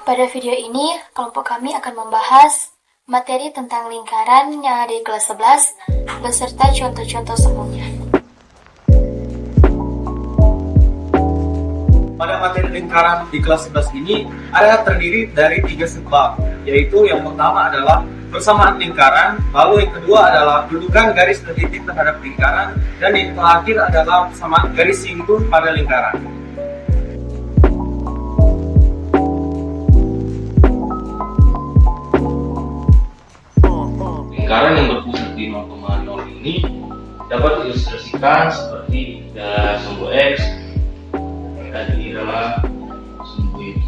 Pada video ini, kelompok kami akan membahas materi tentang lingkaran yang ada di kelas 11 beserta contoh-contoh sebelumnya. Pada materi lingkaran di kelas 11 ini terdiri dari 3 subbab, yaitu yang pertama adalah persamaan lingkaran, lalu yang kedua adalah dudukan garis dan titik terhadap lingkaran, dan yang terakhir adalah persamaan garis singgung pada lingkaran. Lingkaran yang berpusat di 0,0 ini dapat diilustrasikan seperti dalam sumbu X dan di dalam sumbu Y.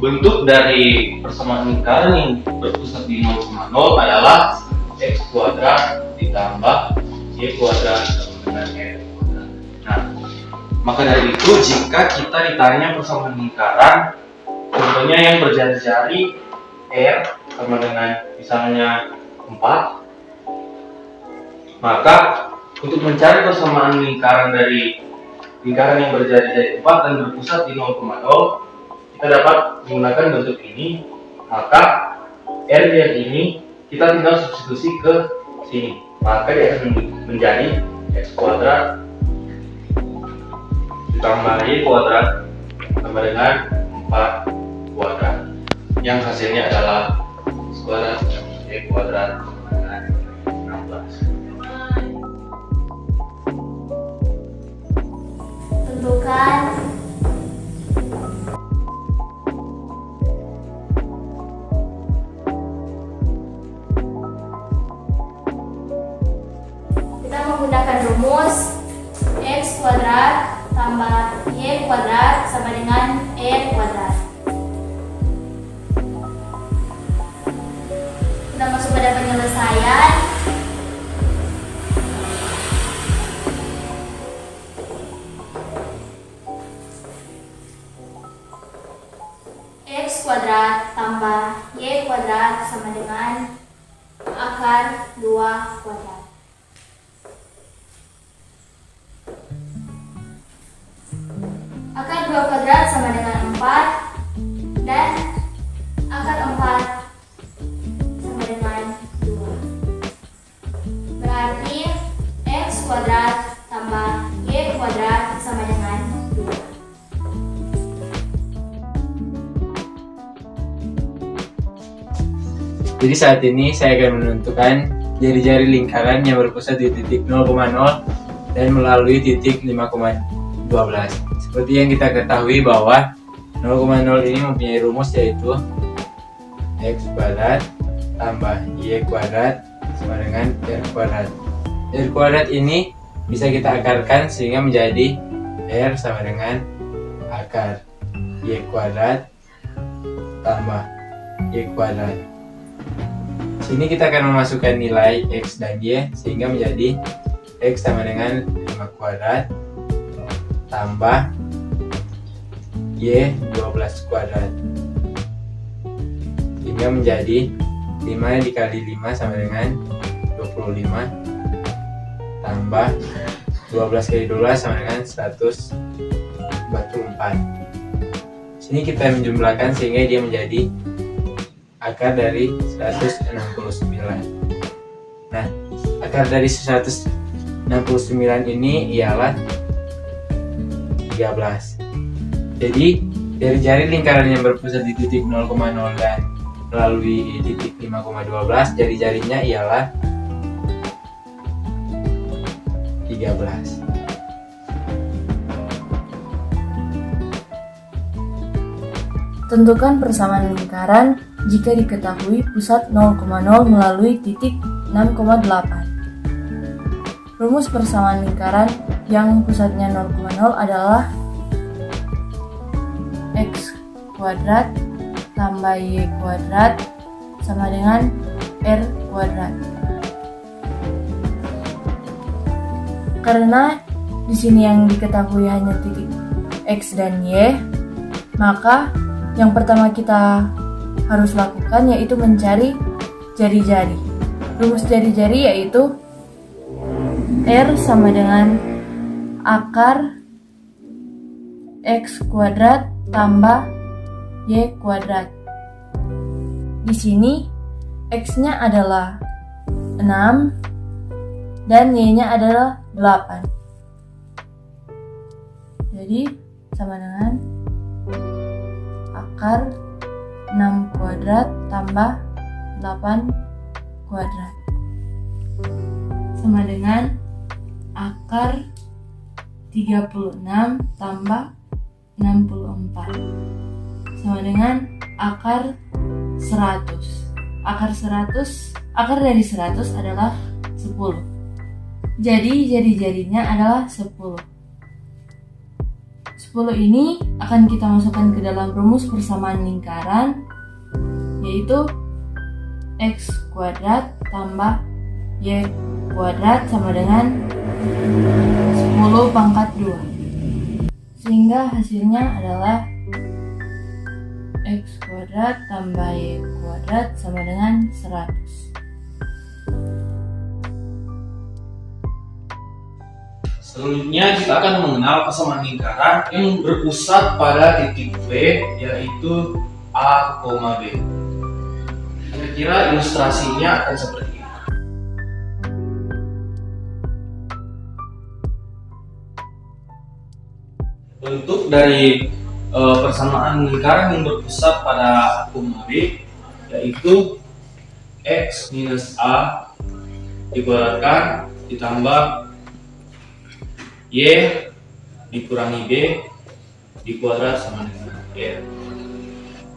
Bentuk dari persamaan lingkaran yang berpusat di 0,0 adalah X kuadrat ditambah Y kuadrat sama dengan R kuadrat. Nah, maka dari itu jika kita ditanya persamaan lingkaran, contohnya yang berjari-jari R sama dengan misalnya 4, maka untuk mencari persamaan lingkaran dari lingkaran yang berjari-jari 4 dan berpusat di 0,0, kita dapat menggunakan bentuk ini. Maka R yang ini kita tinggal substitusi ke sini, maka dia akan menjadi X kuadrat ditambah Y kuadrat sama dengan 4 kuadrat, yang hasilnya adalah X kuadrat Y kuadrat dengan 16. Tentukan kita menggunakan rumus X kuadrat tambah Y kuadrat sama dengan R kuadrat. Kita masuk pada penyelesaian. X kuadrat tambah Y kuadrat sama dengan akar 2 kuadrat. Akar 2 kuadrat sama dengan 4 dan akar 4 sama dengan 2. Berarti X kuadrat tambah Y kuadrat sama dengan 2. Jadi saat ini saya akan menentukan jari-jari lingkaran yang berpusat di titik 0,0 dan melalui titik 5,12. Seperti yang kita ketahui bahwa 0,0 ini mempunyai rumus, yaitu X kuadrat tambah Y kuadrat sama dengan R kuadrat. R kuadrat ini bisa kita akarkan sehingga menjadi R sama dengan akar Y kuadrat tambah Y kuadrat. Sini kita akan memasukkan nilai X dan Y sehingga menjadi X sama dengan 5 kuadrat tambah Y 12 kuadrat, sehingga menjadi 5 dikali 5 sama dengan 25 tambah 12 kali 12 sama dengan 144. Sini kita menjumlahkan sehingga dia menjadi akar dari 169. Nah, akar dari 169 ini ialah 13. Jadi, dari jari lingkaran yang berpusat di titik 0,0 dan melalui titik 5,12, jari-jarinya ialah 13. Tentukan persamaan lingkaran jika diketahui pusat 0,0 melalui titik 6,8. Rumus persamaan lingkaran yang pusatnya 0,0 adalah X kuadrat tambah Y kuadrat sama dengan R kuadrat. Karena di sini yang diketahui hanya titik X dan Y, maka yang pertama kita harus lakukan yaitu mencari jari-jari. Rumus jari-jari yaitu R sama dengan akar X kuadrat tambah Y kuadrat. Di sini X-nya adalah 6 dan Y-nya adalah 8. Jadi sama dengan akar 6 kuadrat tambah 8 kuadrat sama dengan akar 36 tambah 64 sama dengan akar 100. Akar dari 100 adalah 10. Jadi jari-jarinya adalah 10. 10 ini akan kita masukkan ke dalam rumus persamaan lingkaran, yaitu X kuadrat tambah Y kuadrat sama dengan 10 pangkat 2. Sehingga hasilnya adalah X kuadrat tambah Y kuadrat sama dengan 100. Selanjutnya kita akan mengenal persamaan lingkaran yang berpusat pada titik B, yaitu A, B. Kira-kira ilustrasinya akan seperti ini. Bentuk dari persamaan lingkaran yang berpusat pada A, B yaitu X minus A dikuadratkan ditambah Y dikurangi B dikuadrat sama dengan R.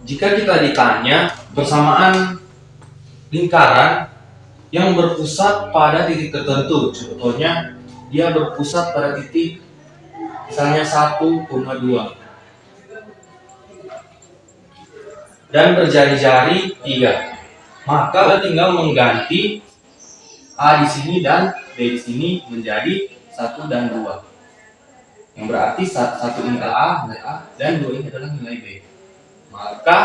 Jika kita ditanya persamaan lingkaran yang berpusat pada titik tertentu, contohnya dia berpusat pada titik misalnya 1,2 dan berjari-jari 3, maka kita tinggal mengganti A di sini dan B di sini menjadi 1 dan 2. Yang berarti 1 ini adalah nilai A dan 2 ini adalah nilai B. Maka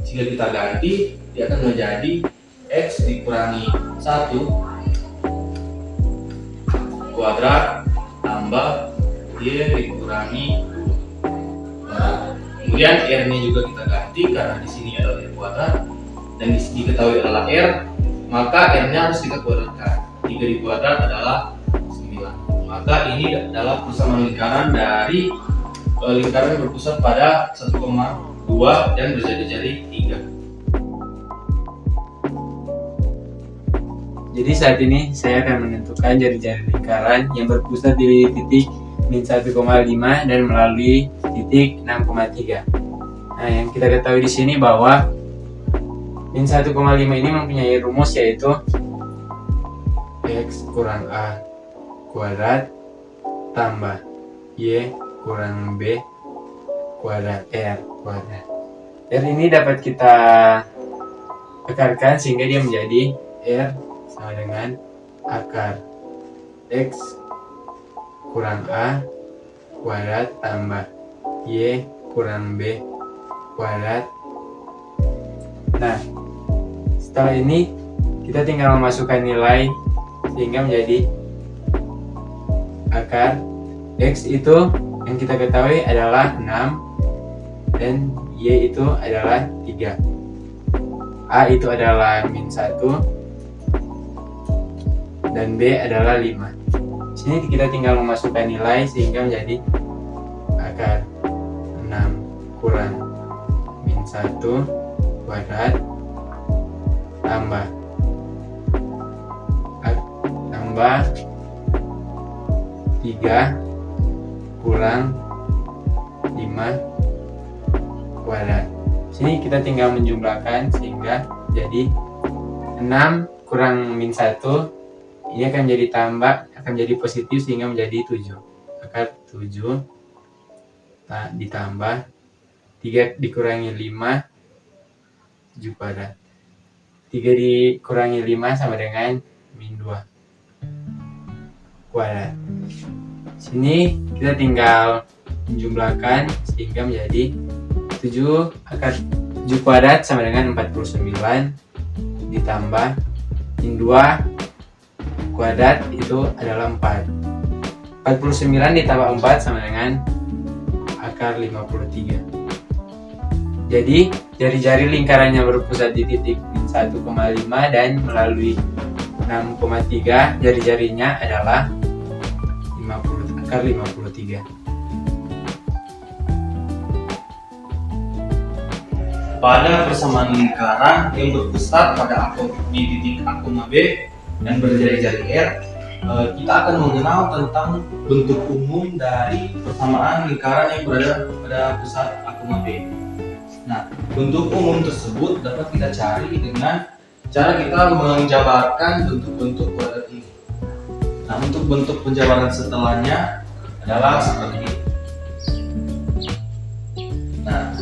jika kita ganti, dia akan menjadi X dikurangi 1 kuadrat tambah Y dikurangi 2. Kemudian R-nya juga kita ganti karena di sini adalah R kuadrat dan di sini diketahui adalah R, maka R-nya harus kita kuadratkan. 3 dikuadrat adalah 9. Maka ini adalah persamaan lingkaran dari lingkaran berpusat pada 1,2 dan berjari-jari 3. Jadi saat ini saya akan menentukan jari-jari lingkaran yang berpusat di titik min 1,5 dan melalui titik 6,3. Nah, yang kita ketahui di sini bahwa min 1,5 ini mempunyai rumus yaitu X kurang A kuadrat tambah Y kurang B kuadrat R kuadrat. R ini dapat kita akarkan sehingga dia menjadi R sama dengan akar X kurang A kuadrat tambah Y kurang B kuadrat. Nah, setelah ini kita tinggal memasukkan nilai sehingga menjadi akar X itu yang kita ketahui adalah 6 dan Y itu adalah 3. A itu adalah min 1 dan B adalah 5. Sini kita tinggal memasukkan nilai sehingga menjadi akar 6 kurang min 1 kuadrat tambah 3 kurang 5 kuadrat. Sini kita tinggal menjumlahkan sehingga jadi 6 kurang min 1 ini akan menjadi tambah, akan menjadi positif sehingga menjadi 7. Akar 7 ditambah 3 dikurangi 5 7 kuadrat. 3 dikurangi 5 sama dengan min 2 kuadrat. Sini kita tinggal menjumlahkan sehingga menjadi 7 akar 7 kuadrat sama dengan 49 ditambah min 2 kuadrat itu adalah 4. 49 ditambah 4 sama dengan akar 53. Jadi jari-jari lingkaran yang berpusat di titik min 1,5 dan melalui 6,3 jari-jarinya adalah 53. Pada persamaan lingkaran yang berpusat pada di titik akoma B dan berjari-jari R, kita akan mengenal tentang bentuk umum dari persamaan lingkaran yang berada pada pusat akoma B. Nah, bentuk umum tersebut dapat kita cari dengan cara kita menjabarkan bentuk-bentuk kuadrat ini. Nah, untuk bentuk penjabaran setelahnya adalah seperti ini. Nah,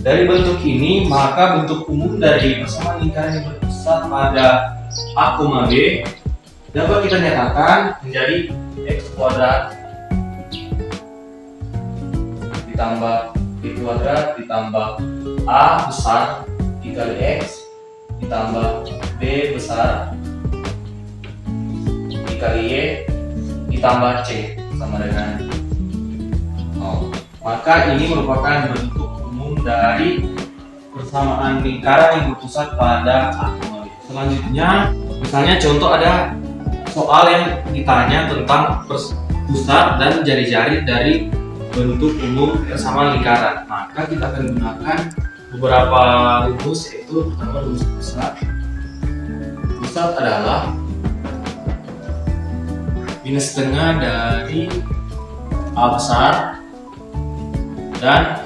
dari bentuk ini, maka bentuk umum dari persamaan lingkaran yang berpusat pada akoma B dapat kita nyatakan menjadi x kuadrat ditambah b kuadrat ditambah a besar dikali x ditambah b besar dikali y ditambah c sama dengan 0. Maka ini merupakan bentuk umum dari persamaan lingkaran yang berpusat pada akoma B. Selanjutnya, misalnya contoh ada soal yang ditanya tentang pusat dan jari-jari dari bentuk umum persamaan lingkaran. Maka kita akan gunakan beberapa rumus, yaitu pertama rumus pusat. Pusat adalah minus setengah dari A besar dan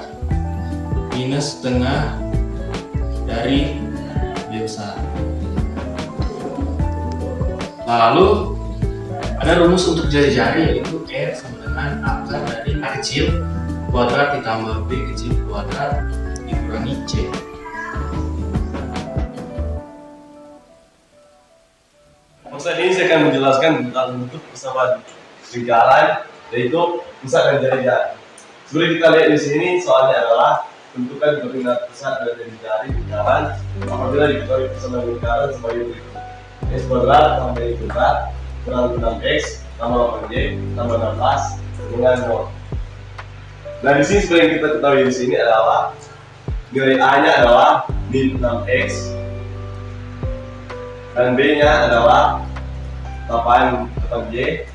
minus setengah dari B besar. Lalu ada rumus untuk jari-jari, yaitu R sama dengan akar dari A kecil kuadrat ditambah B kecil kuadrat dikurangi C. Maksud ini saya akan menjelaskan tentang bentuk persamaan lingkaran, yaitu pusat dan jari-jari. Seperti kita lihat di sini, soalnya adalah bentukan koordinat pusat dan jari-jari lingkaran apabila diketahui persamaan lingkaran sebagai berikut: x kuadrat tambah y kuadrat kurang 6x tambah 8y tambah 16 dengan 0. Nah, di sini seperti yang kita ketahui di sini adalah nilai a-nya adalah min 6x dan b-nya adalah 8y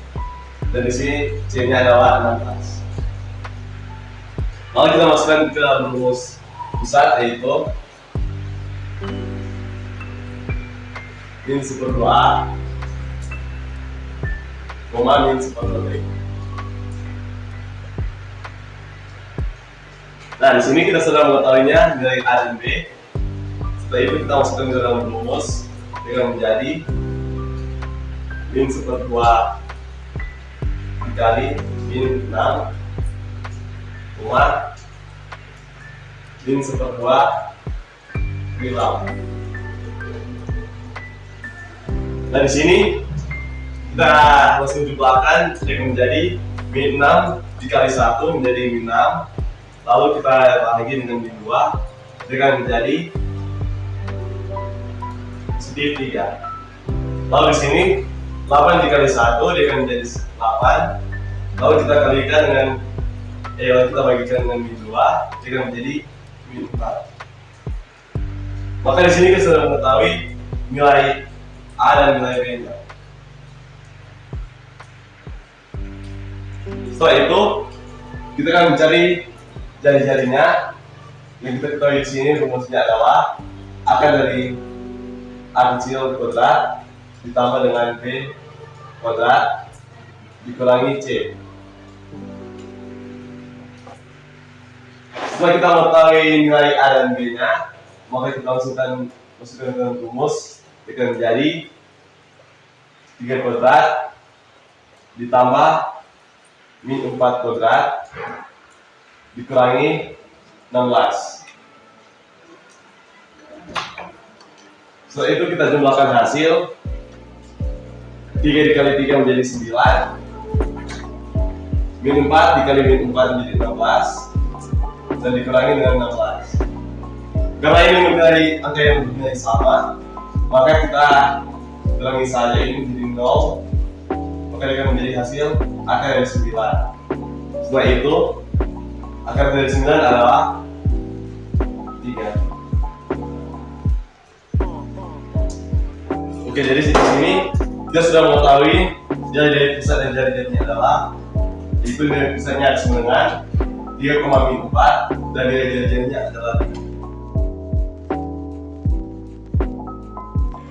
dan di sini c-nya adalah 16. Lalu kita masukkan ke rumus pusat, yaitu min 1/2a koma min 1/2b. Nah, di sini kita sudah mengetahuinya nilai a dan b. Setelah itu kita masukkan ke dalam rumus dengan menjadi min 1/2 dikali min 6 koma min 1/2 min 8. Nah, di sini kita langsung jumlahkan akan menjadi min 6 dikali 1 menjadi min 6. Lalu kita bagi dengan min 2 dengan menjadi positif 3. Lalu di sini 8 dikali 1 dia akan menjadi 8. Lalu kita kalikan dengan lalu kita bagikan dengan min 2 dia akan menjadi min 4. Maka di sini kita sudah mengetahui nilai A dan nilai B-nya. Setelah itu kita akan mencari jari-jarinya. Yang kita ketahui di sini rumusnya adalah akar dari A kecil kuadrat ditambah dengan B kuadrat dikurangi C. Setelah kita mengetahui nilai A dan B-nya, maka kita masukkan ke dalam rumus akan menjadi 3 kuadrat ditambah min 4 kuadrat dikurangi 16. Setelah itu kita jumlahkan hasil. 3 dikali 3 menjadi 9, min 4 dikali min 4 menjadi 16 dan dikurangi dengan 16. Karena ini menjadi angka yang bernilai sama, maka kita kurangi saja ini menjadi 0, maka dia akan menjadi hasil akar dari 9. Setelah itu akar dari 9 adalah 3 3. Oke, jadi di sini kita sudah mengetahui jari-jari pusat dan jari-jarinya adalah, yaitu jari pusatnya ada 3,4 dan jari-jarinya adalah 5.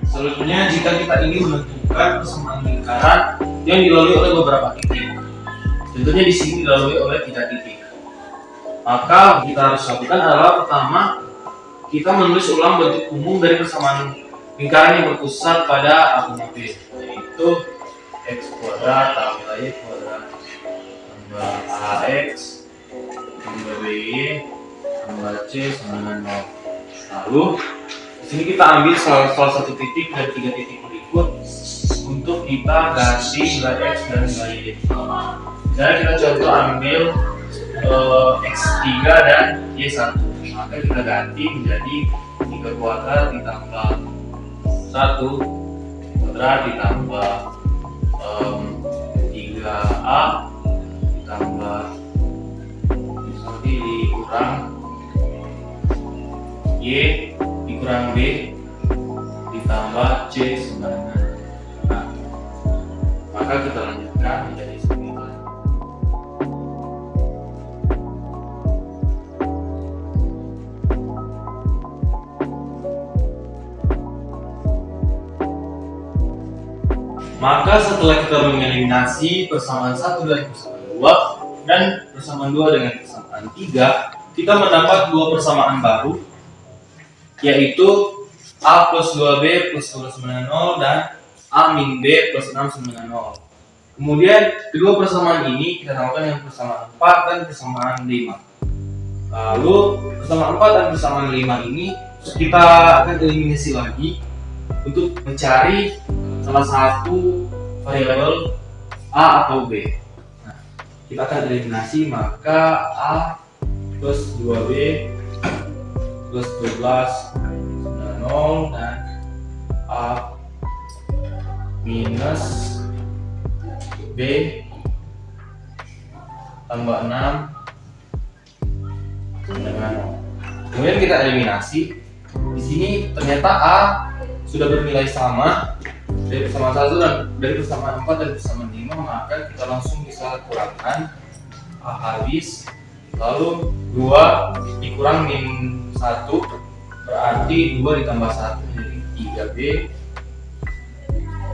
Selanjutnya, jika kita ingin menentukan persamaan lingkaran yang dilalui oleh beberapa titik, tentunya di sini dilalui oleh 3 titik. Maka kita harus lakukan adalah pertama, kita menulis ulang bentuk umum dari persamaan lingkaran yang berpusat pada A, B, yaitu x kuadrat tambah y kuadrat tambah ax tambah by tambah c sama dengan 0. Lalu di sini kita ambil salah satu titik dari 3 titik berikut untuk kita ganti nilai x dan nilai y. Misalnya kita contoh ambil x3 dan y1, maka kita ganti menjadi 3 kuadrat ditambah 1 kuadrat ditambah 3a ditambah dikurang y dikurang b ditambah c sama dengan 6. Maka kita lanjutkan menjadi 9. Maka setelah kita mengeliminasi persamaan 1 dari persamaan 2 dan persamaan 2 dengan persamaan 3, kita mendapat 2 persamaan baru, yaitu A plus 2B plus 12 sama dengan 0 dan A min B plus 6 sama dengan 0. Kemudian kedua persamaan ini kita namakan yang persamaan 4 dan persamaan 5. Lalu persamaan 4 dan persamaan 5 ini kita akan eliminasi lagi untuk mencari salah satu variabel A atau B. Nah, kita akan eliminasi, maka A plus 2B plus 12 0 dan A minus B tambah 6 dengan 0. Kemudian kita eliminasi. Di sini ternyata A sudah bernilai sama dari persamaan 1 dan dari persamaan 4 dan persamaan 5, maka kita langsung bisa kurangkan A habis, lalu 2 dikurang min 1 berarti 2 ditambah 1 menjadi 3B,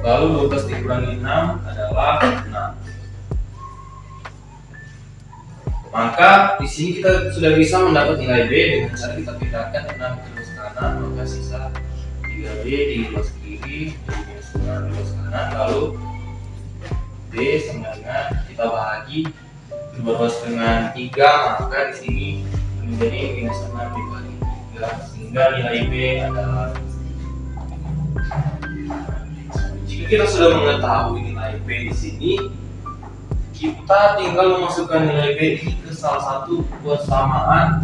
lalu 12 dikurangi 6 adalah 6. Maka di sini kita sudah bisa mendapat nilai B dengan cara kita pindahkan 6 terus kanan, maka sisa 3B diluas kiri jadi minus 9 luas kanan, lalu B sama dengan kita bahagi berluas dengan 3, maka di sini menjadi minus 6 dibagi 3, sehingga nilai B adalah. Jika kita sudah mengetahui nilai B di sini, kita tinggal memasukkan nilai B ini ke salah satu persamaan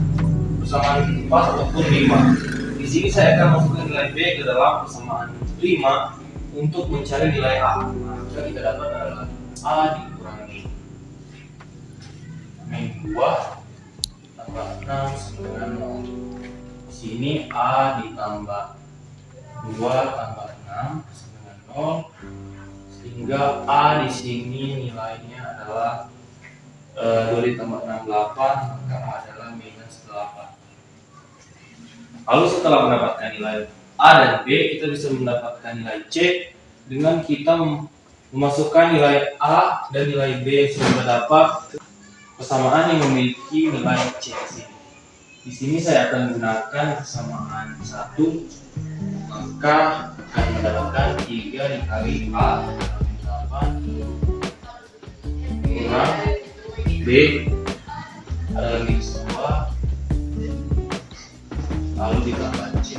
4 ataupun 5. Di sini saya akan masukkan nilai B ke dalam persamaan 5 untuk mencari nilai A. Maka kita dapat adalah A dikurangi min 2 tambah 6 sama dengan 0. Di sini A ditambah 2 tambah 6 sama dengan 0. Sehingga A di sini nilainya adalah 2 ditambah 6 8, maka A adalah minus 8. Lalu setelah mendapatkan nilai A dan B, kita bisa mendapatkan nilai C dengan kita memasukkan nilai A dan nilai B yang sudah terdapat persamaan yang memiliki nilai C di sini. Di sini saya akan menggunakan persamaan 1, maka akan mendapatkan 3 dikali A kurang B adalah minus 2, lalu ditambah C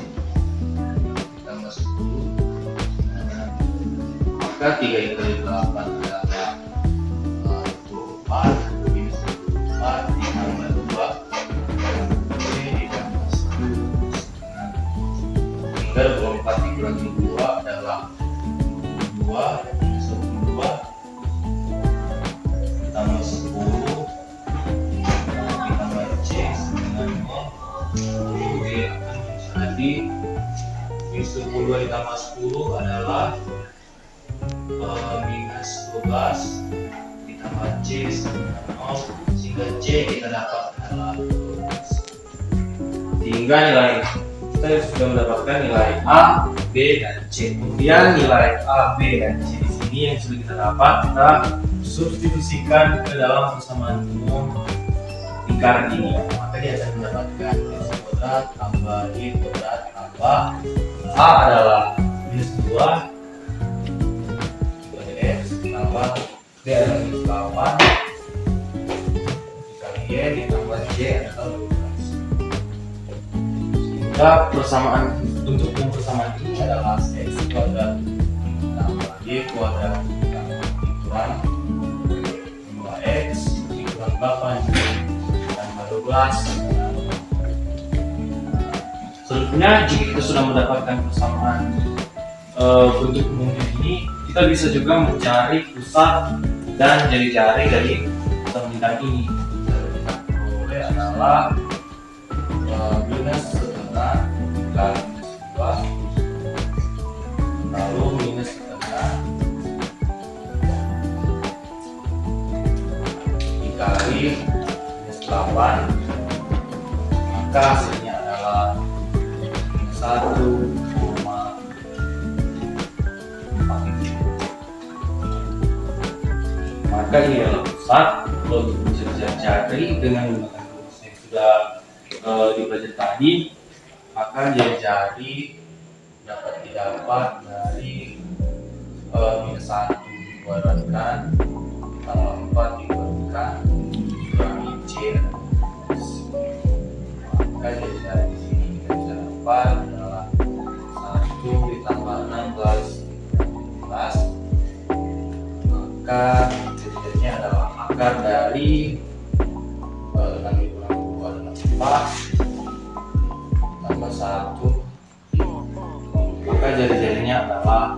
ditambah 10, maka 3 dikali 8 adalah 24 minus 24 ditambah 2 C ditambah 10, hingga 24 dikurangi 2 adalah 2 ditambah 10 ditambah C dengan 0, Jadi min 10 ditambah 10 adalah minus 12 ditambah C sama 0, sehingga C kita dapat adalah 12. Sehingga nilai kita sudah mendapatkan nilai A, B, dan C. Kemudian nilai A, B, dan C di sini yang sudah kita dapat, kita substitusikan ke dalam persamaan umum lingkaran ini. Maka dia akan mendapatkan x kuadrat tambah y kuadrat tambah A adalah minus 2 dikali x tambah B adalah minus 8 dikali y ditambah j adalah 12. Sehingga persamaan untuk persamaan ini adalah x kuadrat tambah y kuadrat kurang 2x kurang 8 tambah 12. Selanjutnya, jika kita sudah mendapatkan persamaan bentuk umumnya ini, kita bisa juga mencari pusat dan jari-jari dari lingkaran ini. Kita peroleh adalah minus setengah dikali minus 2, lalu minus setengah dikali minus 8, maka hasilnya adalah 1,4. Maka ini adalah pusat. Kalau untuk bisa dicari dengan menggunakan rumus yang sudah dipelajari tadi, maka jari-jari dapat didapat dari minus 1 dikuadratkan tambah 4 dikuadratkan kurangi C. Maka jari-jari di sini kita bisa dapat adalah 1 ditambah 16 maka jadinya adalah akar dari 6 kurang 2 adalah 4 tambah 1, maka jari-jarinya adalah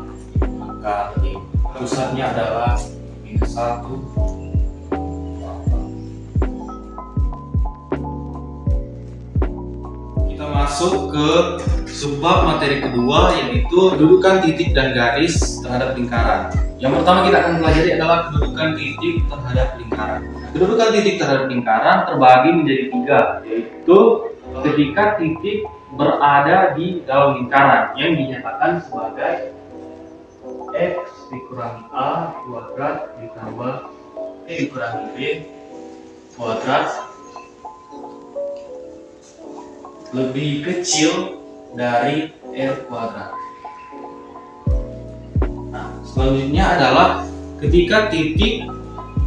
akar 5. Pusatnya adalah minus 1. Masuk ke subbab materi kedua, yaitu kedudukan titik dan garis terhadap lingkaran. Yang pertama kita akan pelajari adalah kedudukan titik terhadap lingkaran. Kedudukan titik terhadap lingkaran terbagi menjadi 3, yaitu ketika titik berada di dalam lingkaran yang dinyatakan sebagai x dikurangi a kuadrat ditambah dikurangi b kuadrat lebih kecil dari R kuadrat. Nah, selanjutnya adalah ketika titik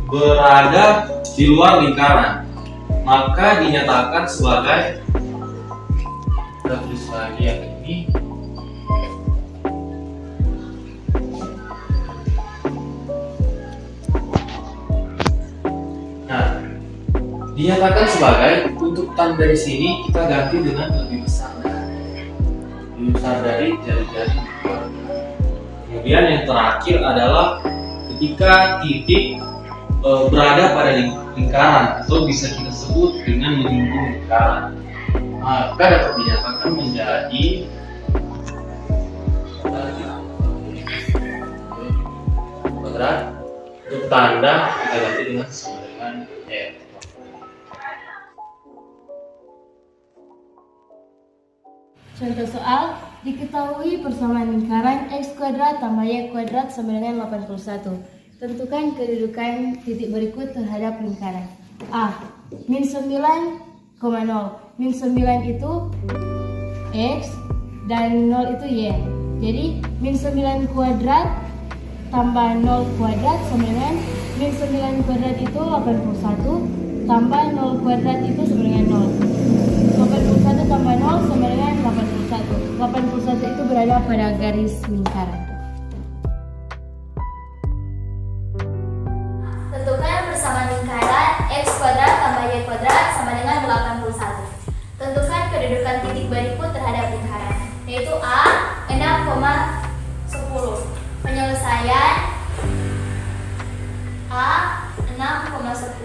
berada di luar lingkaran, maka dinyatakan sebagai, kita tulis lagi yang ini, dinyatakan sebagai, untuk tanda di sini kita ganti dengan lebih besar dari jari-jari. Kemudian yang terakhir adalah ketika titik berada pada lingkaran atau bisa kita sebut dengan menyinggung lingkaran, maka dapat dinyatakan menjadi kuadrat. Untuk tanda kita ganti dengan sama dengan R. Contoh soal, diketahui persamaan lingkaran x kuadrat tambah y kuadrat sama dengan 81. Tentukan kedudukan titik berikut terhadap lingkaran. A. Min 9,0. Min 9 itu x dan 0 itu y. Jadi min 9 kuadrat tambah 0 kuadrat sama dengan min 9 kuadrat itu 81 tambah 0 kuadrat itu sama dengan 0. 81 tambah 0 sama dengan 81. 81 itu berada pada garis lingkaran. Tentukan persamaan lingkaran x kuadrat tambah y kuadrat sama dengan 81. Tentukan kedudukan titik berikut terhadap lingkaran, yaitu A 6,10. Penyelesaian A 6,10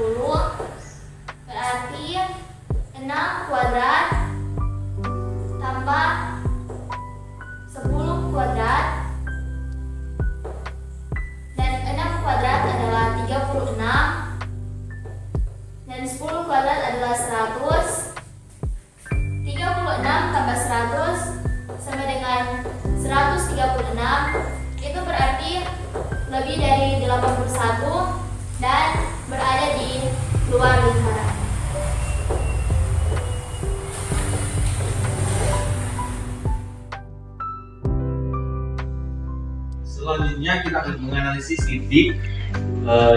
berarti 6 kuadrat tambah itu berarti lebih dari 81 dan berada di luar lingkaran. Selanjutnya kita akan menganalisis titik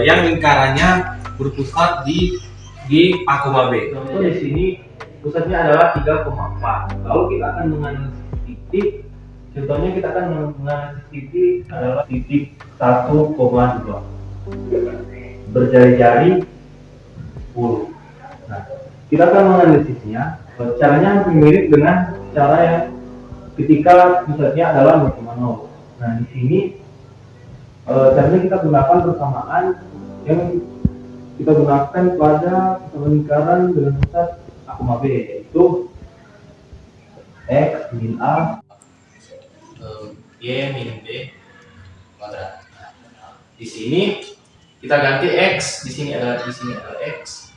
yang lingkarannya berpusat di A, B. Contoh di sini pusatnya adalah 3,4. Lalu kita akan menganalisis titik. Contohnya kita akan menganalisis titik adalah titik 1,2. Berjari-jari 10. Nah, kita akan menganalisisnya. Caranya hampir mirip dengan cara yang ketika pusatnya adalah 0,0. Nah, di sini caranya kita gunakan persamaan yang kita gunakan pada persamaan lingkaran dengan pusat A, B, yaitu X min A Y min B kuadrat. Di sini kita ganti X, di sini adalah X,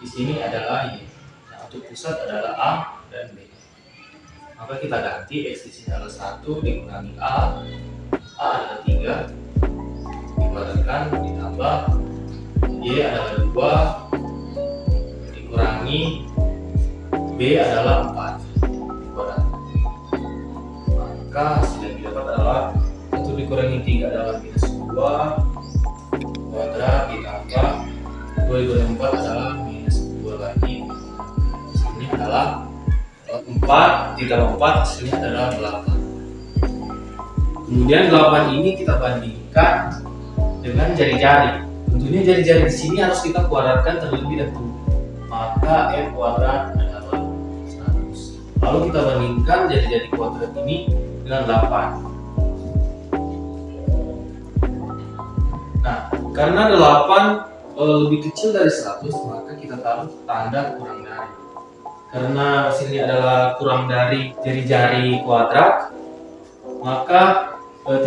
di sini adalah Y. Nah, untuk pusat adalah A dan B. Maka kita ganti X di sini adalah 1 dikurangi A adalah 3 dikuadratkan ditambah Y adalah 2 dikurangi B adalah 4 dikuadratkan. Maka hasil yang didapat adalah 1 dikurangi 3 adalah minus 2 kuadrat ditambah 2 dikurangi 4 adalah minus 2 lagi. Ini adalah 4 ditambah 4 hasilnya adalah 8. Kemudian 8 ini kita bandingkan dengan jari-jari. Tentunya jari-jari di sini harus kita kuadratkan terlebih dahulu. Maka F kuadrat adalah 100. Lalu kita bandingkan jari-jari kuadrat ini dengan 8. Nah, karena 8 lebih kecil dari 100, maka kita taruh tanda kurang dari. Karena hasilnya adalah kurang dari jari-jari kuadrat, maka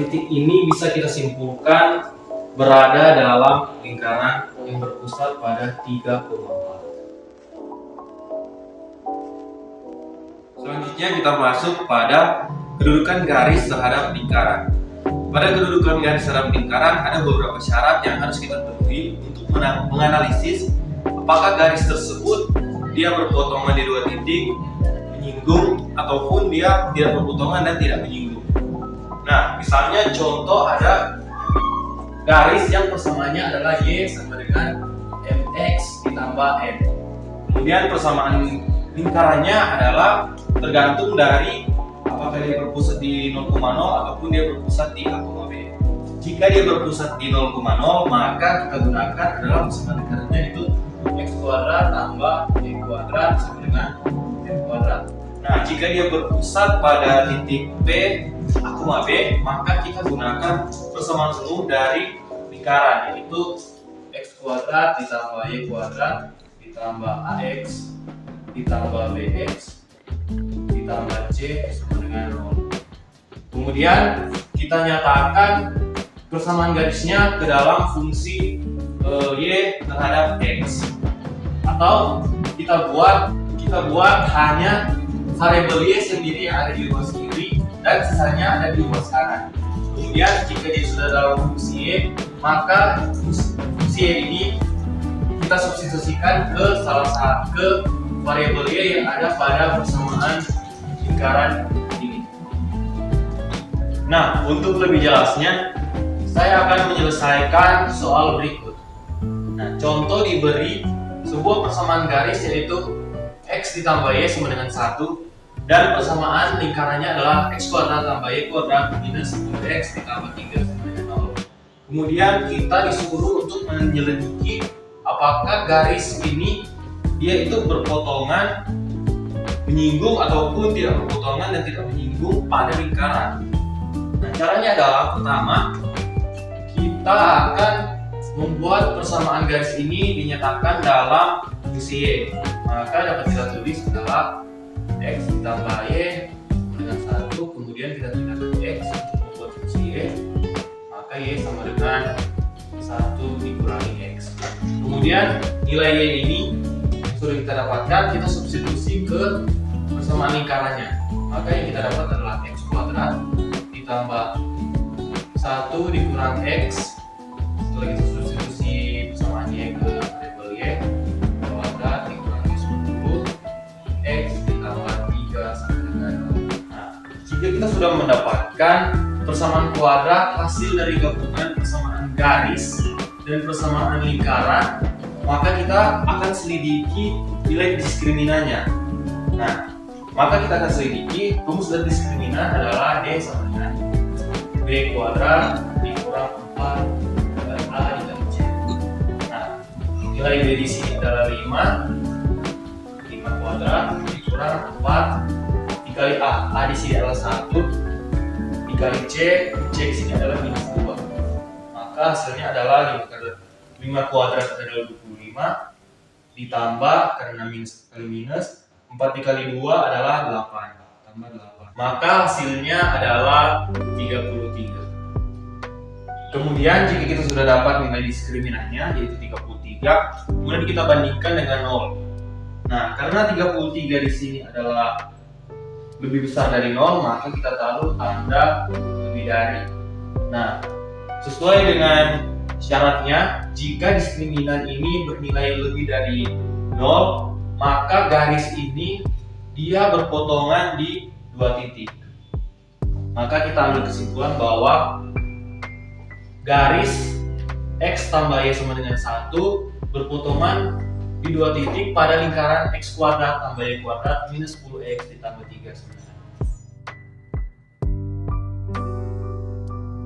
titik ini bisa kita simpulkan berada dalam lingkaran yang berpusat pada 3,4. Selanjutnya kita masuk pada kedudukan garis terhadap lingkaran. Pada kedudukan garis terhadap lingkaran ada beberapa syarat yang harus kita penuhi untuk menganalisis apakah garis tersebut dia berpotongan di dua titik, menyinggung, ataupun dia tidak berpotongan dan tidak menyinggung. Nah, misalnya contoh ada garis yang persamaannya adalah Y sama dengan MX ditambah M. Kemudian persamaan lingkarannya adalah tergantung dari apakah dia berpusat di 0,0 ataupun dia berpusat di A, B. Jika dia berpusat di 0,0 maka kita gunakan adalah persamaan lingkarannya itu X kuadrat tambah Y kuadrat sama dengan M kuadrat. Nah, jika dia berpusat pada titik P, A, B, maka kita gunakan persamaan penuh dari lingkaran, yaitu X kuadrat ditambah Y kuadrat ditambah AX ditambah BX ditambah C sama dengan 0. Kemudian kita nyatakan persamaan garisnya ke dalam fungsi Y terhadap X, atau kita buat hanya variabel Y sendiri yang ada di luas kiri dan sisanya ada di luas kanan. Kemudian jika dia sudah dalam fungsi Y, maka fungsi Y ini kita substitusikan ke salah satu variabel Y yang ada pada persamaan lingkaran ini. Nah, untuk lebih jelasnya saya akan menyelesaikan soal berikut. Nah, contoh diberi sebuah persamaan garis yaitu X ditambah Y sama dengan 1 dan persamaan lingkarannya adalah X kuadrat tambah Y kuadrat minus 2X ditambah 3 sama dengan 0. Kemudian kita disuruh untuk menyelidiki apakah garis ini dia itu berpotongan, menyinggung ataupun tidak berpotongan dan tidak menyinggung pada lingkaran. Nah, caranya adalah pertama kita akan membuat persamaan garis ini dinyatakan dalam fungsi Y. Maka dapat kita tulis adalah X ditambah Y dengan 1, kemudian kita tindakan X untuk membuat fungsi Y, maka Y sama dengan 1 dikurangi X. Kemudian nilai Y ini sudah kita dapatkan, kita substitusi ke persamaan lingkarannya, maka yang kita dapat adalah X kuadrat ditambah 1 dikurang X. Setelah kita substitusi persamaan Y ke variabel Y, kuadrat dikurang Y10, X ditambah 3 sama dengan 0. Nah, jika kita sudah mendapatkan persamaan kuadrat hasil dari gabungan persamaan garis dan persamaan lingkaran, maka kita akan selidiki nilai diskriminannya. Nah, maka kita akan selidiki rumus dari diskriminan adalah D sama dengan B kuadrat dikurang 4 kali A dikali C. Nah, nilai B di sini adalah 5 kuadrat dikurang 4 dikali A. A di sini adalah 1 dikali C di sini adalah minus 2. Maka hasilnya adalah 5 kuadrat adalah 25 ditambah karena minus kali minus 4 dikali 2 adalah 8 tambah 8. Maka hasilnya adalah 33. Kemudian jika kita sudah dapat nilai diskriminannya yaitu 33, kemudian kita bandingkan dengan 0. Nah, karena 33 di sini adalah lebih besar dari 0, maka kita taruh tanda lebih dari. Nah, sesuai dengan syaratnya, jika diskriminan ini bernilai lebih dari 0, maka garis ini dia berpotongan di 2 titik. Maka kita ambil kesimpulan bahwa garis X tambah Y sama dengan 1 berpotongan di 2 titik pada lingkaran X kuadrat tambah Y kuadrat minus 10X ditambah 3 sama dengan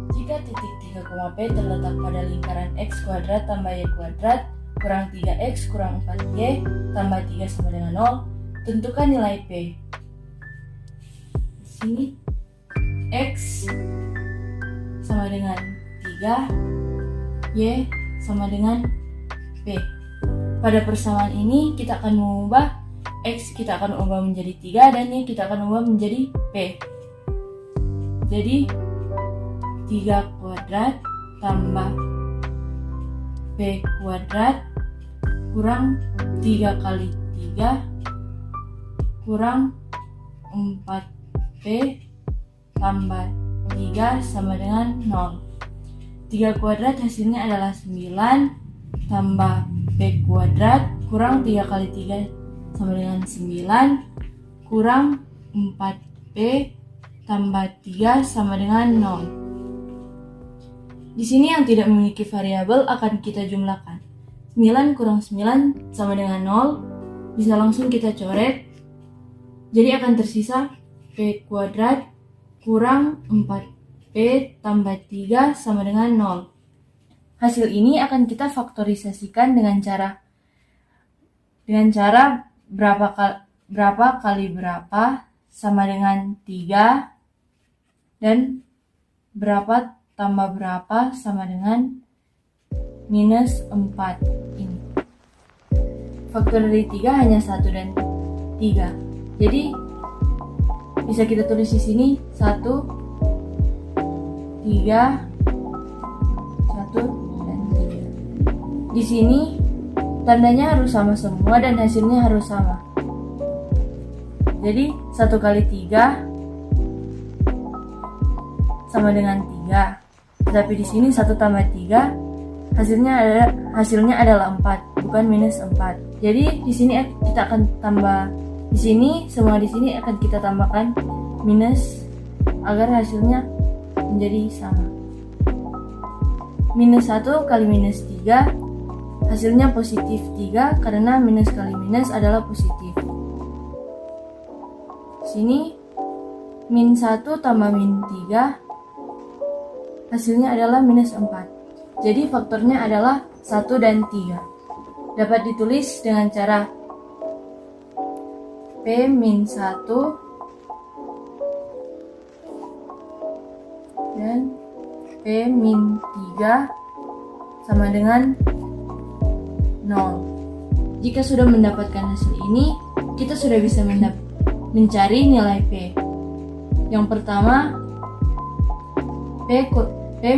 0. Jika titik 3, P terletak pada lingkaran X kuadrat tambah Y kuadrat kurang 3X kurang 4Y tambah 3 sama dengan 0, tentukan nilai P. Di sini X sama dengan 3, Y sama dengan P. Pada persamaan ini kita akan mengubah X kita akan ubah menjadi 3 dan Y kita akan ubah menjadi P. Jadi 3 kuadrat tambah P kuadrat kurang 3 kali 3 kurang 4P tambah 3 sama dengan 0. 3 kuadrat hasilnya adalah 9 tambah P kuadrat kurang 3 kali 3 sama dengan 9 kurang 4P tambah 3 sama dengan 0. Di sini yang tidak memiliki variabel akan kita jumlahkan. 9 kurang 9 sama dengan 0. Bisa langsung kita coret. Jadi akan tersisa P kuadrat kurang 4P tambah 3 sama dengan 0. Hasil ini akan kita faktorisasikan dengan cara berapa kali berapa sama dengan 3 dan berapa tambah berapa sama dengan minus 4 ini. Faktor dari 3 hanya 1 dan 3. Jadi bisa kita tulis di sini 1, 3, 1 dan 3. Di sini tandanya harus sama semua dan hasilnya harus sama. Jadi 1 kali 3 sama dengan 3. Tetapi di sini 1 tambah 3 hasilnya adalah 4, bukan minus 4. Jadi di sini kita akan tambah di sini semua di sini akan kita tambahkan minus agar hasilnya menjadi sama. Minus 1 kali minus 3 hasilnya positif 3 karena minus kali minus adalah positif. Sini min 1 tambah min 3 hasilnya adalah minus 4. Jadi faktornya adalah 1 dan 3. Dapat ditulis dengan cara P min 1 dan P min 3 sama dengan 0. Jika sudah mendapatkan hasil ini, kita sudah bisa mencari nilai P. Yang pertama, P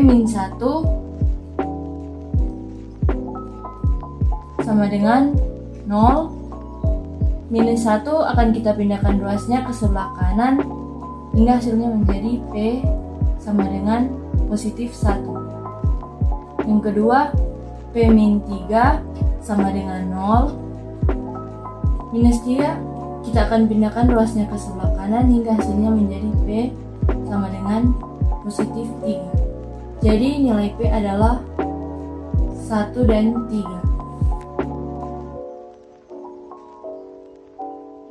min 1 sama dengan 0. Minus 1 akan kita pindahkan ruasnya ke sebelah kanan hingga hasilnya menjadi P sama dengan positif 1. Yang kedua, P-3 sama dengan 0. Minus 3, kita akan pindahkan ruasnya ke sebelah kanan hingga hasilnya menjadi P sama dengan positif 3. Jadi nilai P adalah 1 dan 3.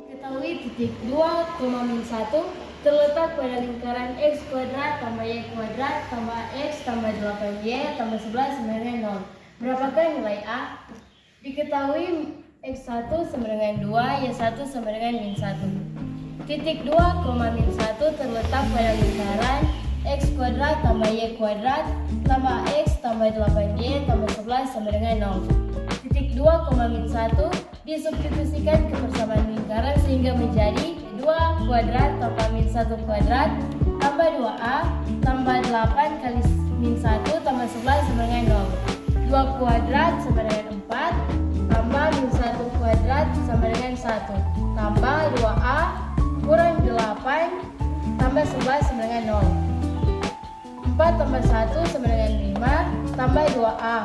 Diketahui titik 2,-1 terletak pada lingkaran x kuadrat tambah y kuadrat tambah x tambah 8y tambah 11 sama dengan 0. Berapakah nilai A? Diketahui x1 sama dengan 2, y1 sama dengan -1. Titik 2,-1 terletak pada lingkaran x kuadrat tambah y kuadrat tambah x tambah 8y tambah 11 sama dengan 0. Titik 2,-1 disubstitusikan ke persamaan lingkaran sehingga menjadi 2 kuadrat tambah -1 kuadrat tambah 2a tambah 8 kali -1 tambah 11 sama dengan 0. 2 kuadrat sama dengan 4 tambah -1 kuadrat sama dengan 1 tambah 2a kurang 8 tambah 11 sama dengan 0. 4 tambah 1 sama dengan 5 tambah 2a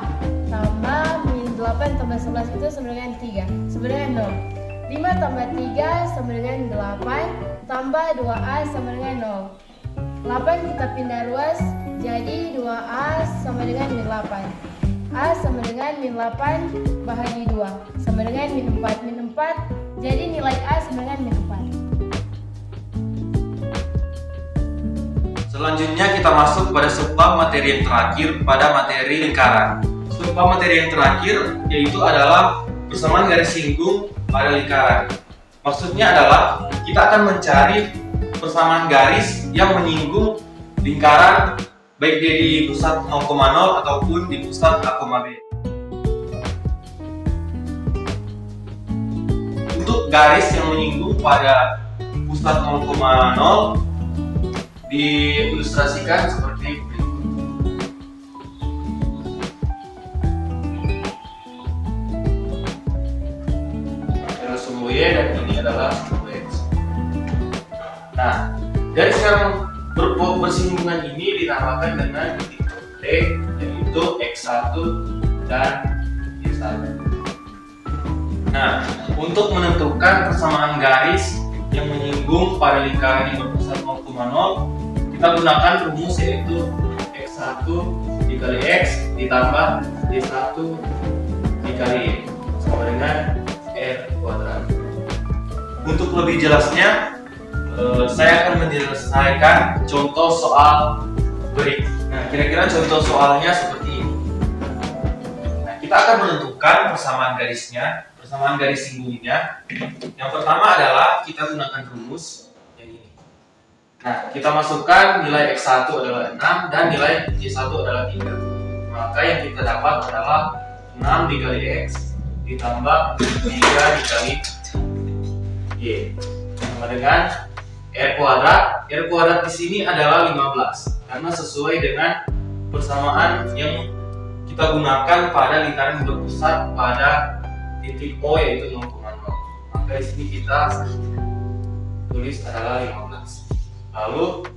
tambah -8 tambah 11 itu sama dengan 3 sama dengan 0. 5 tambah 3 sama dengan 8 tambah 2a sama dengan 0. 8 kita pindah ruas jadi 2a sama dengan -8. A sama dengan -8 bahagi 2 sama dengan -4 jadi nilai A sama dengan -4. Selanjutnya kita masuk pada subbab materi yang terakhir pada materi lingkaran. Subbab materi yang terakhir yaitu adalah persamaan garis singgung pada lingkaran. Maksudnya adalah kita akan mencari persamaan garis yang menyinggung lingkaran baik dia di pusat 0,0 ataupun di pusat A, B. Untuk garis yang menyinggung pada pusat 0,0 diilustrasikan seperti berikut. Adalah sumbu Y dan ini adalah sumbu X. Nah, garis yang bersinggungan ini dinamakan dengan titik T, yaitu X1 dan Y1. Nah, untuk menentukan persamaan garis yang menyinggung pada lingkaran yang berpusat 0,0, kita gunakan rumus yaitu X1 dikali X ditambah Y1 dikali Y sama dengan R kuadrat. Untuk lebih jelasnya, saya akan menyelesaikan contoh soal berikut. Nah, kira-kira contoh soalnya seperti ini. Nah, kita akan menentukan persamaan garisnya, persamaan garis singgungnya. Yang pertama adalah kita gunakan rumus yang ini. Nah, kita masukkan nilai X1 adalah 6 dan nilai Y1 adalah 3. Maka yang kita dapat adalah 6 dikali X ditambah 3 dikali Y sama dengan R kuadrat di sini adalah 15 karena sesuai dengan persamaan yang kita gunakan pada lingkaran berpusat pada titik O yaitu 0,0. Maka di sini kita tulis adalah 15. Lalu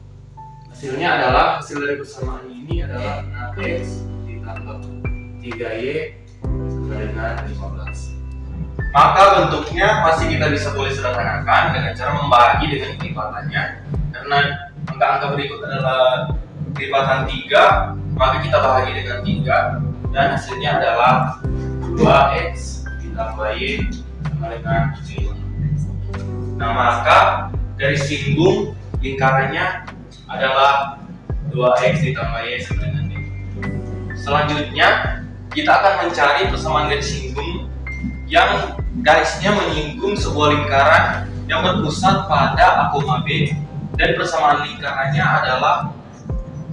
hasilnya adalah hasil dari persamaan ini adalah 6x ditambah 3y sama dengan 15. Maka bentuknya masih kita bisa boleh sederhanakan dengan cara membagi dengan kelipatannya. Karena angka-angka berikut adalah kelipatan 3, maka kita bahagi dengan 3 dan hasilnya adalah 2x ditambah y sama dengan 5. Nah, maka garis singgung lingkarannya adalah 2x ditambah y sama dengan 5. Selanjutnya kita akan mencari persamaan garis singgung yang garisnya menyinggung sebuah lingkaran yang berpusat pada A, B dan persamaan lingkarannya adalah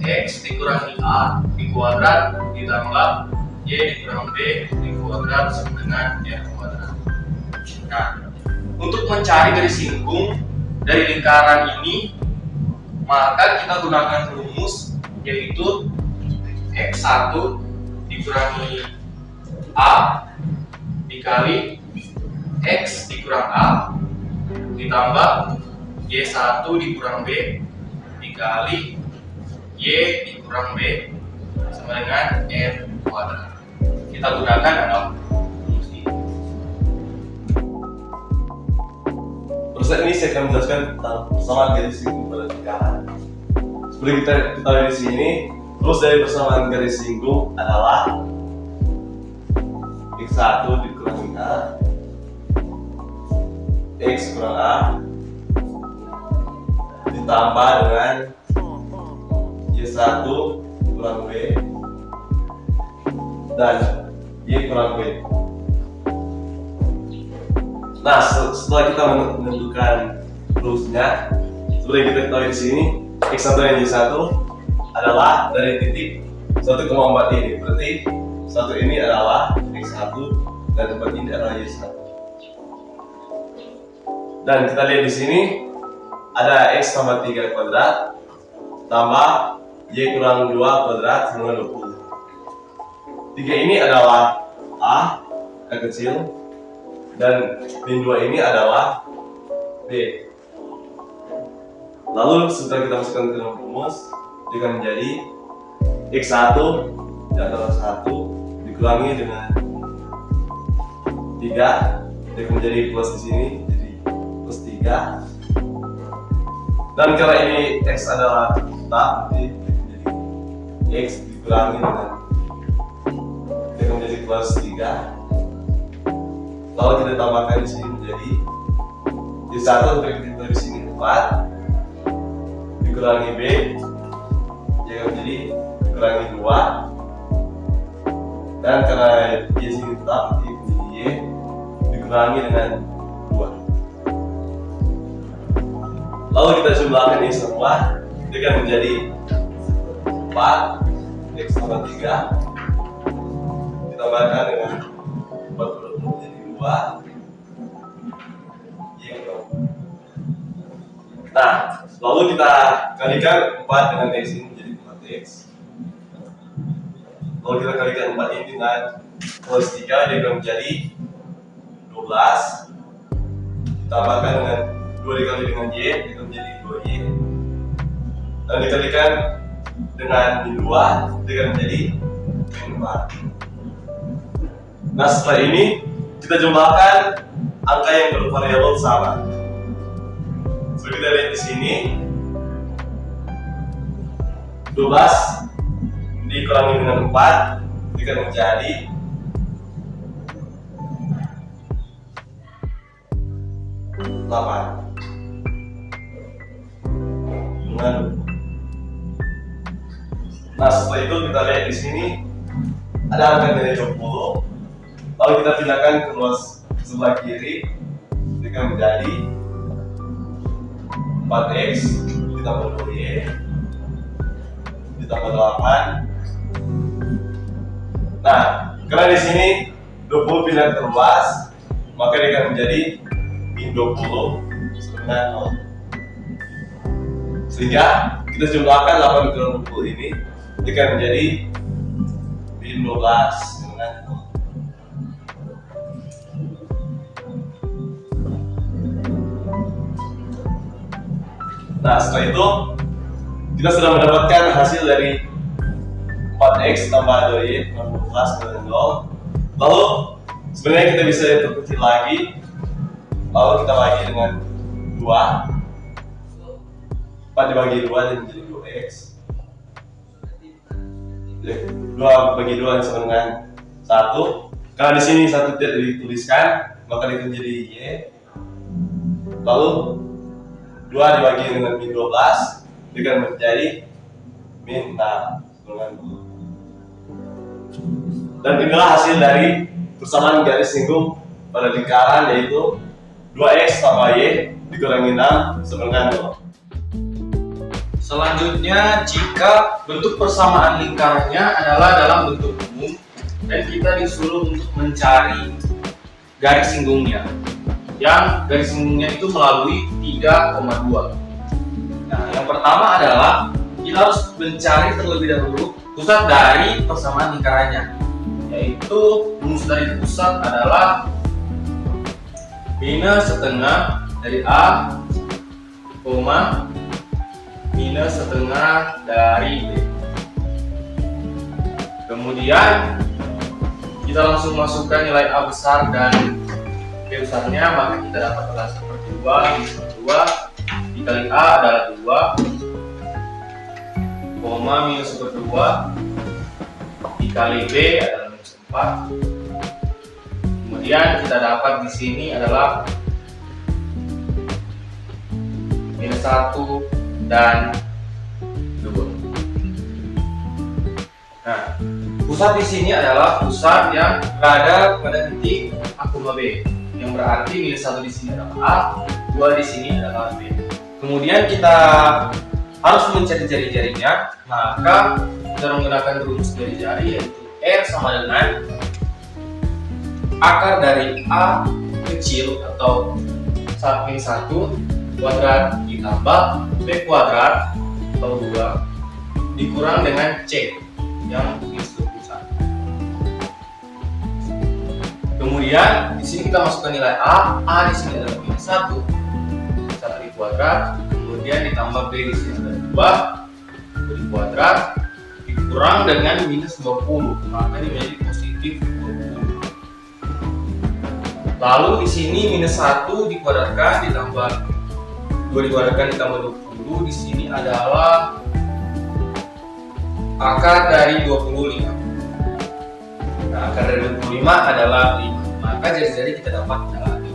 X dikurangi A di kuadrat ditambah Y dikurang B di kuadrat sama dengan R kuadrat. Nah, untuk mencari garis singgung dari lingkaran ini, maka kita gunakan rumus yaitu X1 dikurangi A dikali X dikurang A ditambah Y1 dikurang B dikali Y dikurang B sama dengan N kuadrat. Kita gunakan dalam rumus ini. Proses ini saya akan menjelaskan tentang persamaan garis singgung pada lingkaran. Seperti kita ketahui di sini, rumus dari persamaan garis singgung adalah X1 dikurangi A, X kurang A, ditambah dengan Y1 kurang B, dan Y kurang B. Nah, setelah kita menentukan rumusnya, seperti kita ketahui di sini, X1 dan Y1 adalah dari titik 1,4 ini. Berarti satu ini adalah X1 dan tempat ini adalah Y1. Dan kita lihat di sini ada X tambah 3 kuadrat tambah Y kurang 2 kuadrat sama 20. 3 ini adalah A kecil, dan min 2 ini adalah B. Lalu setelah kita masukkan ke dalam rumus, dia akan menjadi X1 di antara 1 dikurangi dengan 3, dia akan menjadi plus di sini, jadi plus 3. Dan karena ini X adalah tetap, jadi X dikurangi dengan, dia akan menjadi plus 3. Lalu kita tambahkan di sini menjadi Y1 kita di sini 4 dikurangi B, dia akan menjadi dikurangi 2, dan karena Y sini tetap, jadi Y dikurangi dengan 2. Lalu kita jumlahkan ini semua, dia akan menjadi 4 X tambah 3 ditambahkan dengan 40 menjadi 2 Y kurang. Nah, lalu kita kalikan 4 dengan X ini menjadi 4X. Lalu kita kalikan 4 ini dengan plus 3, dia akan menjadi 12 ditambahkan dengan 2 dikali dengan Y, dia akan menjadi 2Y, dan dikalikan dengan min 2, dia akan menjadi min 4. Nah, setelah ini kita jumlahkan angka yang bervariabel sama. Seperti kita lihat di sini, 12 dikurangi dengan 4, dia akan menjadi 8 dengan 20. Nah, setelah itu kita lihat di sini ada angka nilai 20. Lalu kita pindahkan ke luas sebelah kiri, dia akan menjadi 4X ditambah 2Y ditambah 8. Nah, karena di sini 20 pindah ke luas, maka dia akan menjadi min 20 sama dengan 0. Sehingga kita jumlahkan 8 kurang 20 ini, dia akan menjadi min 12 dengan 0. Nah, setelah itu kita sudah mendapatkan hasil dari 4X tambah 2Y dengan 12 dengan 0. Lalu sebenarnya kita bisa perkecil lagi. Lalu kita bagi dengan 2. 4 dibagi 2 dan menjadi 2X. 2 bagi 2 sama dengan 1. Karena di sini 1 tidak dituliskan, maka itu menjadi Y. Lalu 2 dibagi dengan min 12, dia akan menjadi min 6 dengan 0. Dan inilah hasil dari persamaan garis singgung pada lingkaran, yaitu 2X tambah Y dikurangi 6 sama dengan 0. Selanjutnya, jika bentuk persamaan lingkarannya adalah dalam bentuk umum dan kita disuruh untuk mencari garis singgungnya, yang garis singgungnya itu melalui 3,2. Nah, yang pertama adalah kita harus mencari terlebih dahulu pusat dari persamaan lingkarannya, yaitu rumus dari pusat adalah minus setengah dari A, minus minus setengah dari B. Kemudian kita langsung masukkan nilai A besar dan B besarnya, maka kita dapat adalah seperti 2 minus 2 dikali A adalah 2, koma minus 2 dikali B adalah minus 4. Kemudian kita dapat di sini adalah minus 1 dan 2. Nah, pusat di sini adalah pusat yang berada pada titik A, B, yang berarti minus 1 di sini adalah A, 2 di sini adalah B. Kemudian kita harus mencari jari-jarinya, maka kita menggunakan rumus jari-jari, yaitu R sama dengan akar dari A kecil atau samping 1 kuadrat ditambah B kuadrat atau 2 dikurang dengan C yang minus 21. Kemudian di sini kita masukkan nilai A di sini adalah minus 1 di kuadrat, kemudian ditambah B di sini adalah 2 di kuadrat dikurang dengan minus 20, maka ini menjadi positif 20. Lalu di sini minus 1 dikuadratkan ditambah 2 dikuadratkan ditambah 20, di sini adalah akar dari 25. Nah, akar dari 25 adalah 5, maka jari-jari kita dapat adalah 5.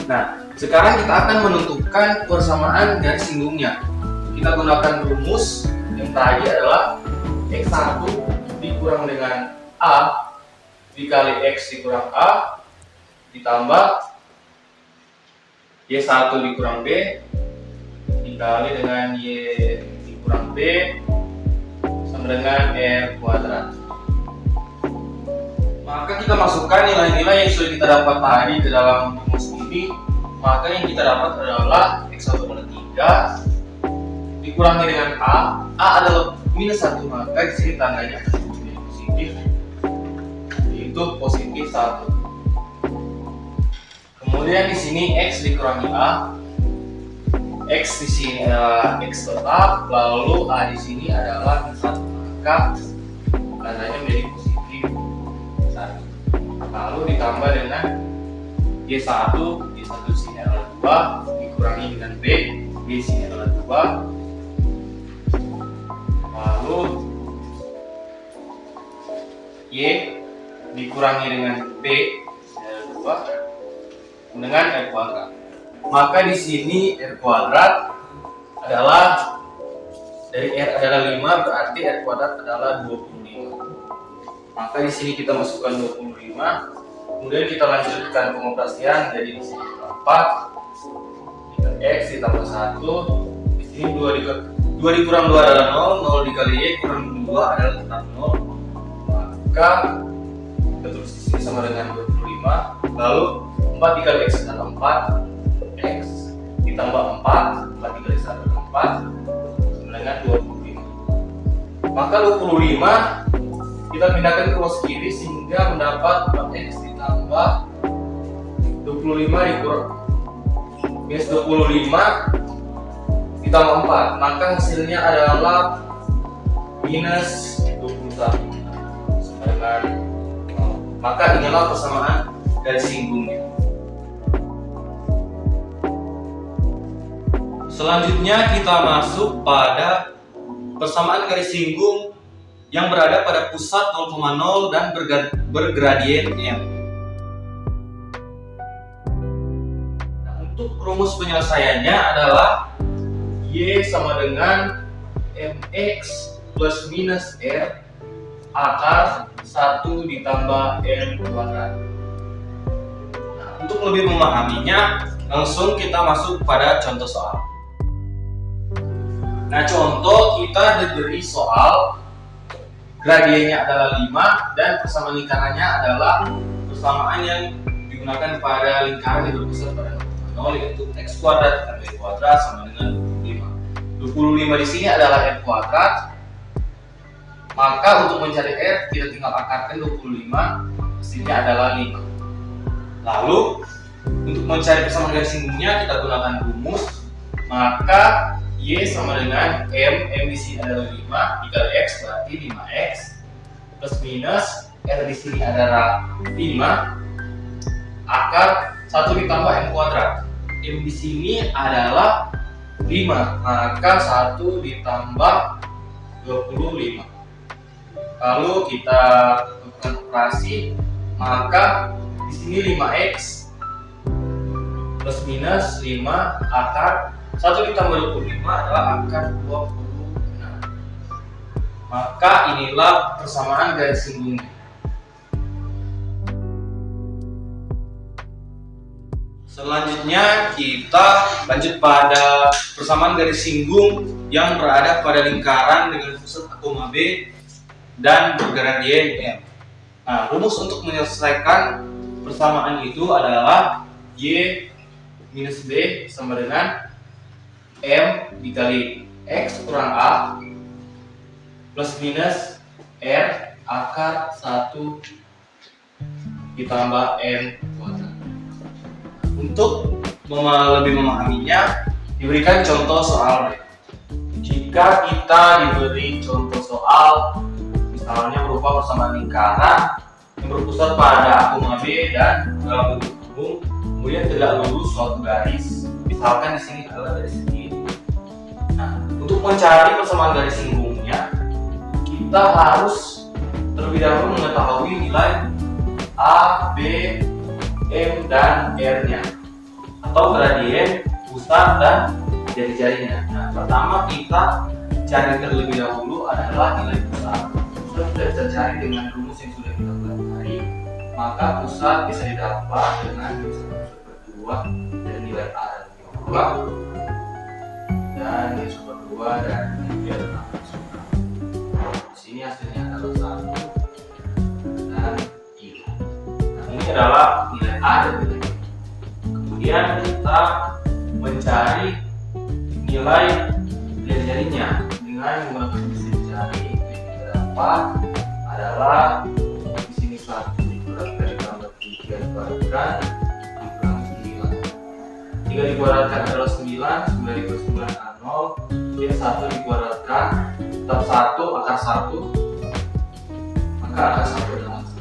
Nah, sekarang kita akan menentukan persamaan garis singgungnya. Kita gunakan rumus yang tadi adalah X1 dikurang dengan A dikali X dikurang A ditambah Y1 dikurang B dikali dengan Y dikurang B sama dengan R kuadrat. Maka kita masukkan nilai-nilai yang sudah kita dapat tadi ke dalam rumus ini, maka yang kita dapat adalah X1 pada 3 dikurangi dengan A adalah minus 1, maka di sini tandanya menjadi positif, yaitu positif 1. Kemudian di sini X dikurangi A, X di sini adalah X tetap, lalu A di sini adalah 1, maka tandanya menjadi positif 1. Lalu ditambah dengan Y1 di sini adalah 2 dikurangi dengan B di sini adalah 2. Lalu Y dikurangi dengan B adalah 2 dengan R kuadrat. Maka di sini R kuadrat adalah dari R adalah 5, berarti R kuadrat adalah 25. Maka di sini kita masukkan 25. Kemudian kita lanjutkan pengoperasian, jadi di sini 4 dikali X ditambah 1. Di sini 2 dikurang 2 adalah 0, 0 dikali Y kurang 2 adalah tetap 0. Maka kita tulis di sini sama dengan 25. Lalu 4 dikali X adalah 4, X ditambah 4 dikali 1 adalah 4 sama dengan 25. Maka 25 kita pindahkan ke ruas kiri sehingga mendapat 4X ditambah 25 dikurang minus 25 ditambah 4, maka hasilnya adalah minus 21 sama dengan 0. Maka inilah persamaan garis singgungnya. Selanjutnya kita masuk pada persamaan garis singgung yang berada pada pusat 0,0 dan bergradien M. Nah, untuk rumus penyelesaiannya adalah Y sama dengan MX plus minus R akar 1 ditambah M kuadrat. Nah, untuk lebih memahaminya, langsung kita masuk pada contoh soal. Nah, contoh kita diberi soal gradiennya adalah 5 dan persamaan lingkarannya adalah persamaan yang digunakan pada lingkaran yang berpusat pada 0, yaitu X kuadrat ditambah Y kuadrat sama dengan 25 di sini adalah R kuadrat. Maka untuk mencari R kita tinggal akarkan 25, hasilnya adalah 5. Lalu untuk mencari persamaan garis singgungnya kita gunakan rumus, maka Y Y sama dengan M di sini adalah 5 dikali X berarti 5X plus minus R di sini adalah 5 akar 1 ditambah M kuadrat. M di sini adalah 5, maka 1 ditambah 25. Lalu kita lakukan operasi, maka di sini 5X plus minus 5 akar 1 ditambah 25 adalah akar 26. Maka inilah persamaan garis singgungnya. Selanjutnya kita lanjut pada persamaan garis singgung yang berada pada lingkaran dengan pusat A, B dan bergradien M. Nah, rumus untuk menyelesaikan persamaan itu adalah Y minus B sama dengan M dikali X kurang A plus minus R akar 1 ditambah M kuadrat. Untuk lebih memahaminya, diberikan contoh soal. Jika kita diberi contoh soal, misalnya berupa persamaan lingkaran yang berpusat pada A, B dan dalam bentuk kubung, kemudian tegak lurus suatu garis, misalkan di sini adalah garis segini. Nah, untuk mencari persamaan garis singgungnya, kita harus terlebih dahulu mengetahui nilai A, B, M dan R-nya atau gradien, pusat, dan jari-jarinya. Nah, pertama kita cari terlebih dahulu adalah nilai pusat. Pusat kita bisa cari dengan rumus yang sudah kita pelajari. Maka pusat bisa didapat dengan nilai 1/2 dari nilai A dan nilai 2 dan nilai 1/2 dan nilai 6. Di sini hasilnya adalah 1 dan 3. Nah, ini adalah nilai A dan nilai B. Kemudian kita mencari nilai jari-jarinya dengan menggunakan mesin jari. Yang kita dapat adalah di sini 1 dikurangi ditambah 3 dikurangi dikurangi 9. 3 dikurangi adalah 9, 9 dikurangi 9 adalah 0. Kemudian 1 dikurangi tetap 1 akar 1, maka akar 1 adalah 1.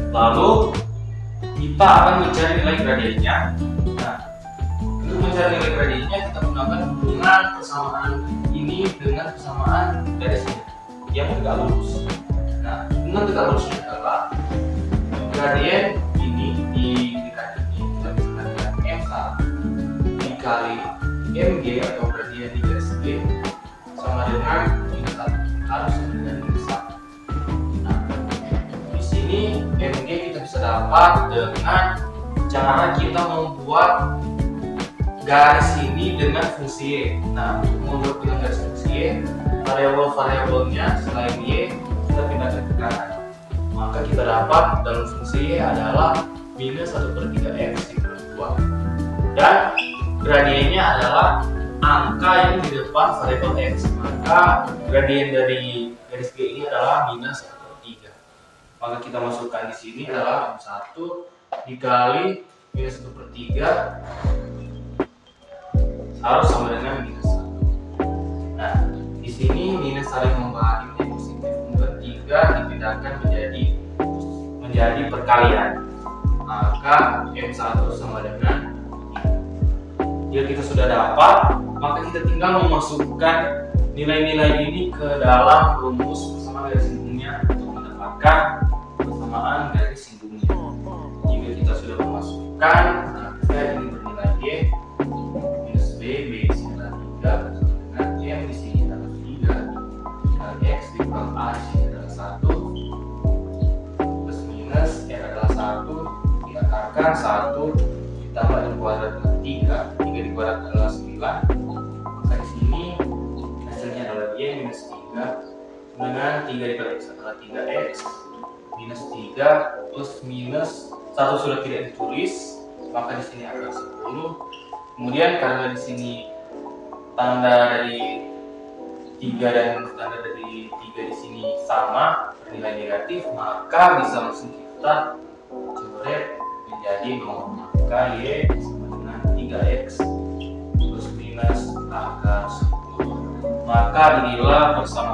Lalu kita akan mencari nilai gradiennya. Nah, untuk mencari nilai gradiennya kita gunakan hubungan persamaan ini dengan persamaan garisnya yang tegak lurus. Nah, hubungan tegak lurusnya adalah gradien ini kita bisa katakan M1 dikali MG atau gradien di garis B sama dengan minus 1, harus sama dengan minus 1. Nah, di sini MG kita bisa dapat dengan cara kita membuat garis ini dengan fungsi Y. Nah, untuk membuat dengan garis fungsi Y, variabel-variabelnya selain Y kita pindahkan ke kanan. Maka kita dapat dalam fungsi Y adalah minus 1/3 X dikali 2. Dan gradiennya adalah angka yang di depan variabel X. Maka gradien dari garis B ini adalah minus 1/3. Maka kita masukkan di sini adalah M1 dikali minus 1/3 harus sama dengan minus 1. Nah, di sini minus saling membagi menjadi positif, kemudian 3 dipindahkan menjadi perkalian. Maka M1 sama dengan 3. Jika kita sudah dapat, maka kita tinggal memasukkan nilai-nilai ini ke dalam rumus persamaan garis singgungnya untuk mendapatkan persamaan garis singgungnya. Jika kita sudah memasukkan, maka ini bernilai Y minus B, B di sini adalah 3 dengan M di sini adalah 3 dikali X dikurang A di sini adalah 1 plus minus R adalah 1 diakarkan 1 ditambah M kuadrat dengan 3 dikuadrat adalah 9. Maka di sini hasilnya adalah Y minus 3 dengan 3 dikali X adalah 3X minus 3 plus minus 1 sudah tidak ditulis, maka di sini adalah 10. Kemudian karena di sini tanda dari 3 dan tanda dari 3 di sini sama bernilai negatif, maka bisa langsung kita coret menjadi 0. Maka Y sama dengan 3X plus minus maka inilah persamaan